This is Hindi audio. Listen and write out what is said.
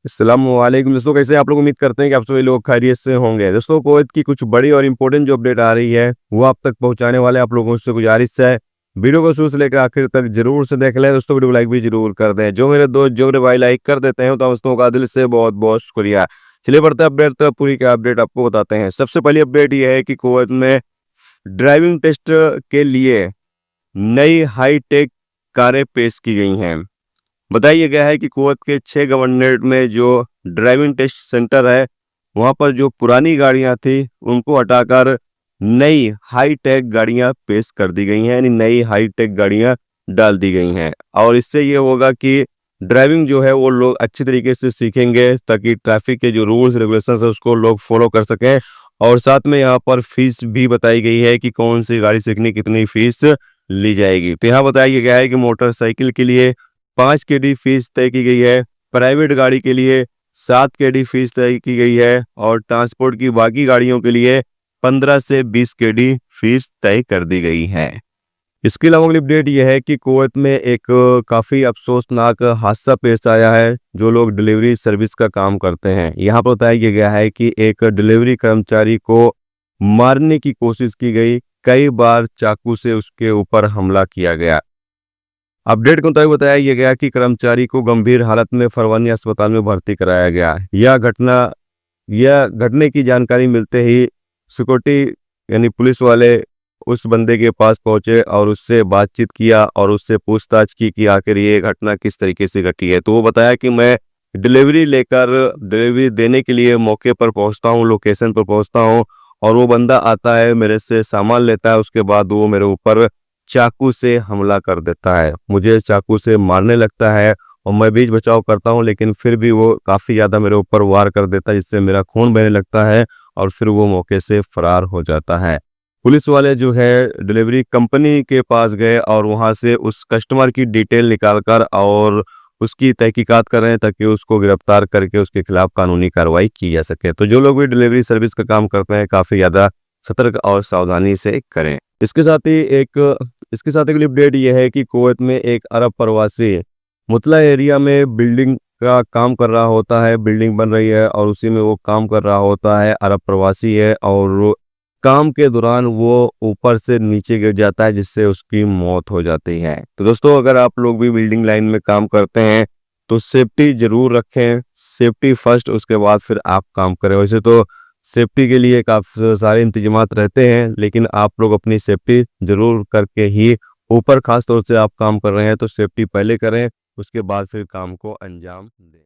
अस्सलामुअलैकुम दोस्तों, कैसे आप लोग? उम्मीद करते हैं कि आप सभी लोग खैरियत से होंगे। दोस्तों, कुवैत की कुछ बड़ी और इंपॉर्टेंट जो अपडेट आ रही है वो आप तक पहुंचाने वाले आप लोगों से गुजारिश है, वीडियो को शुरू से लेकर आखिर तक जरूर से देख लें। दोस्तों, वीडियो को लाइक भी जरूर कर दें। जो मेरे दोस्त जो मेरे भाई लाइक कर देते हैं तो दोस्तों का दिल से बहुत बहुत शुक्रिया। चलिए बढ़ते हैं अपडेट तक, पूरी का अपडेट आपको बताते हैं। सबसे पहली अपडेट यह है कि कुवैत में ड्राइविंग टेस्ट के लिए नई हाई टेक कारें पेश की गई हैं। बताया गया है कि कुवैत के 6 गवर्नरेट में जो ड्राइविंग टेस्ट सेंटर है वहां पर जो पुरानी गाड़ियां थी उनको हटाकर नई हाई टेक गाड़ियां पेश कर दी गई हैं, यानी नई हाई टेक गाड़ियां डाल दी गई हैं। और इससे ये होगा कि ड्राइविंग जो है वो लोग अच्छी तरीके से सीखेंगे ताकि ट्रैफिक के जो रूल्स रेगुलेशंस है उसको लोग फॉलो कर सकें। और साथ में यहाँ पर फीस भी बताई गई है कि कौन सी गाड़ी सीखने कितनी फीस ली जाएगी। तो यहाँ बताया गया है कि मोटरसाइकिल के लिए 5 केडी फीस तय की गई है, प्राइवेट गाड़ी के लिए 7 केडी फीस तय की गई है और ट्रांसपोर्ट की बाकी गाड़ियों के लिए 15 से 20 केडी फीस तय कर दी गई है। इसके अलावा अगली अपडेट यह है कि कुवैत में एक काफ़ी अफसोसनाक हादसा पेश आया है। जो लोग डिलीवरी सर्विस का काम करते हैं, यहाँ पर बताया गया है कि एक डिलीवरी कर्मचारी को मारने की कोशिश की गई, कई बार चाकू से उसके ऊपर हमला किया गया। अपडेट के मुताबिक बताया गया कि कर्मचारी को गंभीर हालत में फरवानी अस्पताल में भर्ती कराया गया। यह घटने की जानकारी मिलते ही सिक्योरिटी यानी पुलिस वाले उस बंदे के पास पहुंचे और उससे बातचीत किया और उससे पूछताछ की कि आखिर ये घटना किस तरीके से घटी है। तो वो बताया कि मैं डिलीवरी देने के लिए मौके पर पहुंचता हूं, लोकेशन पर पहुंचता हूं और वो बंदा आता है, मेरे से सामान लेता है, उसके बाद वो मेरे ऊपर चाकू से हमला कर देता है, मुझे चाकू से मारने लगता है और मैं बीच बचाव करता हूं, लेकिन फिर भी वो काफ़ी ज़्यादा मेरे ऊपर वार कर देता है जिससे मेरा खून बहने लगता है और फिर वो मौके से फरार हो जाता है। पुलिस वाले जो है डिलीवरी कंपनी के पास गए और वहां से उस कस्टमर की डिटेल निकालकर और उसकी तहकीकात कर रहे हैं ताकि उसको गिरफ्तार करके उसके खिलाफ कानूनी कार्रवाई की जा सके। तो जो लोग भी डिलीवरी सर्विस का काम करते हैं काफ़ी ज़्यादा सतर्क और सावधानी से करें। इसके साथ अगली अपडेट यह है कि कुवैत में एक अरब प्रवासी मुतला एरिया में बिल्डिंग का काम कर रहा होता है, बिल्डिंग बन रही है और उसी में वो काम कर रहा होता है। अरब प्रवासी है और काम के दौरान वो ऊपर से नीचे गिर जाता है जिससे उसकी मौत हो जाती है। तो दोस्तों, अगर आप लोग भी बिल्डिंग लाइन में काम करते हैं तो सेफ्टी जरूर रखें, सेफ्टी फर्स्ट, उसके बाद फिर आप काम करें। वैसे तो सेफ्टी के लिए काफ़ी सारे इंतजामात रहते हैं, लेकिन आप लोग अपनी सेफ्टी जरूर करके ही ऊपर खास तौर से आप काम कर रहे हैं तो सेफ्टी पहले करें, उसके बाद फिर काम को अंजाम दें।